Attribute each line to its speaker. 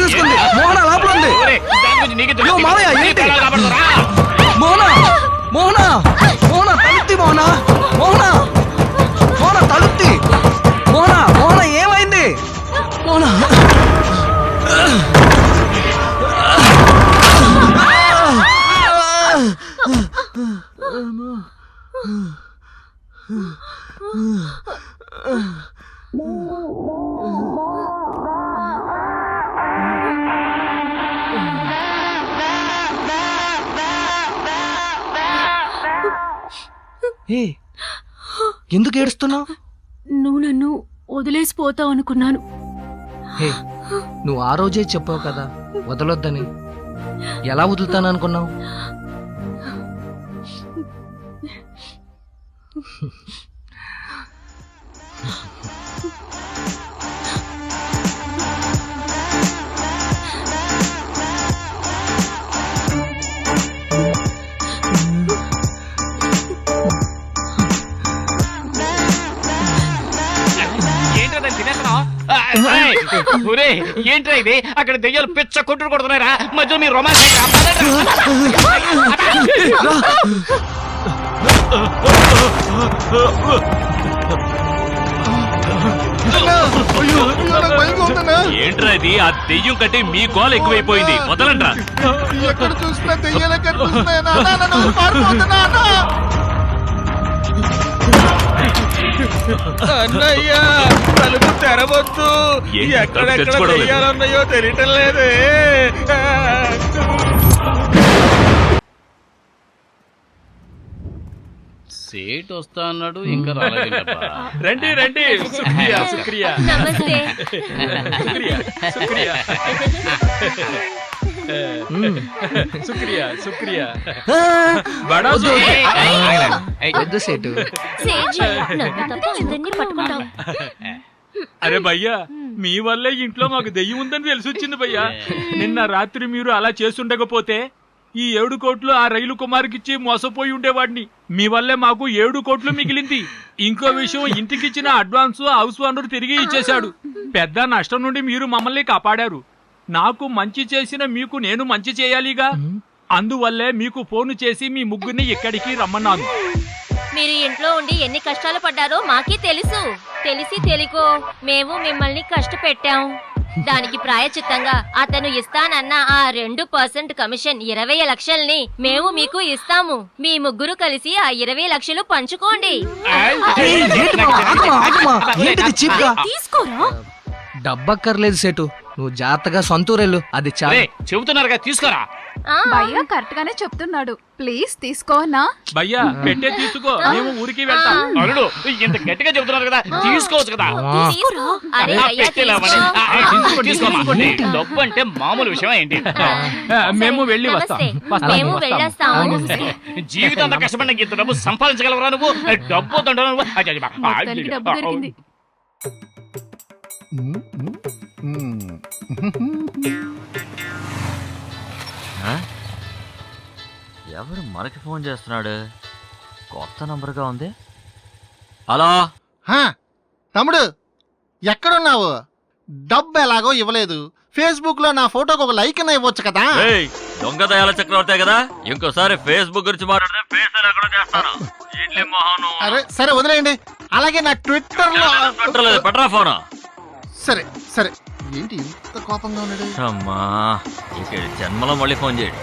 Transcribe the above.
Speaker 1: తీసుకుంది. మోహన లోపల ఉంది. మావయ్య ఏంటి? మోహన మోహన మోహన తలుపుతి. మోహన మోహన మోహన తలుపుతి. మోహన మోహన ఏమైంది? మోహన ఎందుకు ఏడుస్తున్నావు?
Speaker 2: నువ్వు నన్ను వదిలేసిపోతావు అనుకున్నాను.
Speaker 1: నువ్వు ఆ రోజే చెప్పావు కదా వదలొద్దని. ఎలా వదులుతాననుకున్నావు?
Speaker 3: ఏంట్రా ఇది? అక్కడ దెయ్యాలు పిచ్చ కొట్టుడు కొడుతున్నారా? మధ్య మీ రొమాన్స్ ఏంట్రా ఇది? ఆ దెయ్యం కంటే మీ గోల ఎక్కువైపోయింది. వదలండ్రా.
Speaker 4: ఎక్కడ చూసినా దెయ్యాలే కనిపిస్తున్నాయి. అన్నయ్య తలుపు తెరవద్దు. ఎక్కడెక్కడ దెయ్యాలున్నాయో తెలియటం లేదే.
Speaker 3: సేట్ వస్తా అన్నాడు, ఇంకా రాలేదంటప్పా.
Speaker 4: రండి రండి. శుక్రియా శుక్రియా
Speaker 2: నమస్తే.
Speaker 4: శుక్రియా శుక్రియా శుక్రియా.
Speaker 1: వద్దు సేటు.
Speaker 4: అరే భయ్యా, మీ వల్లే ఇంట్లో మాకు దెయ్యం ఉందని తెలిసి వచ్చింది భయ్యా. నిన్న రాత్రి మీరు అలా చేస్తుండకపోతే ఈ 7 కోట్లు ఆ రైలు కుమార్కిచ్చి మోసపోయి ఉండేవాడిని. మీ వల్లే మాకు 7 కోట్లు మిగిలింది. ఇంకో విషయం, ఇంటికిచ్చిన అడ్వాన్స్ హౌస్ ఓనర్ తిరిగి ఇచ్చేశాడు. పెద్ద నష్టం నుండి మీరు మమ్మల్ని కాపాడారు. నాకు మంచి చేసిన మీకు నేను మంచి చేయాలిగా. అందువల్లే మీకు ఫోన్ చేసి మీ ముగ్గురిని ఇక్కడికి రమ్మన్నాను.
Speaker 5: మీరు ఇంట్లో ఉండి ఎన్ని కష్టాలు పడ్డారో మాకే తెలుసు. తెలిసి తెలియకో మేము మిమ్మల్ని కష్టపెట్టాం. దానికి ప్రాయచిత్తంగా అతను ఇస్తానన్న ఆ 2% కమిషన్ 20 లక్షల్ని మేము మీకు ఇస్తాము. మీ ముగ్గురు కలిసి ఆ 20 లక్షలు పంచుకోండి.
Speaker 2: తీసుకోరా.
Speaker 1: డబ్బక్కర్లేదు సేటు, నువ్వు జాగ్రత్తగా సొంతూరెళ్ళు. అది చాలా
Speaker 3: చెబుతున్నారుగా, తీసుకోరా.
Speaker 6: భయ్యా కరెక్ట్ గానే చెప్తున్నాడు. ప్లీజ్ తీసుకోనా
Speaker 4: భయ్యా. పెట్టే తీసుకో, మేము ఊరికి వెళ్తాం.
Speaker 3: అల్లుడు ఇంత గట్టిగా చెబుతున్నారు కదా, తీసుకోవచ్చు కదా.
Speaker 5: అరే అయ్యా,
Speaker 3: డబ్బు అంటే మామూలు విషయం ఏంటి?
Speaker 4: మేము వెళ్ళి వస్తాం.
Speaker 5: మేము వెళ్ళొస్తాము.
Speaker 3: జీవితంలో కష్టపడిన ఇంత డబ్బు సంపాదించగలవరా నువ్వు? డబ్బు
Speaker 2: మొత్తానికి డబ్బు దొరికింది.
Speaker 7: ఎవరు మనకి ఫోన్ చేస్తున్నాడు? కొత్త నంబర్గా ఉంది. హలో
Speaker 4: తమ్ముడు, ఎక్కడున్నావు? డబ్బు ఎలాగో ఇవ్వలేదు. ఫేస్బుక్ లో నా ఫోటోకి ఒక లైక్ అయినా ఇవ్వచ్చు కదా.
Speaker 7: దొంగ దయాల చక్రవర్తే కదా. ఇంకోసారి ఫేస్బుక్ గురించి మాట్లాడితే ఫేస్ ఎక్కడ చేస్తాను.
Speaker 4: అరే సరే వదిలేయండి. అలాగే నా ట్విట్టర్ లో
Speaker 7: పట్రా ఫోన్.
Speaker 4: సరే సరే. ఏంటి ఇంత కోపంగా ఉన్నాడు?
Speaker 7: అమ్మా, ఇక జన్మలో మళ్ళీ ఫోన్ చేయడు.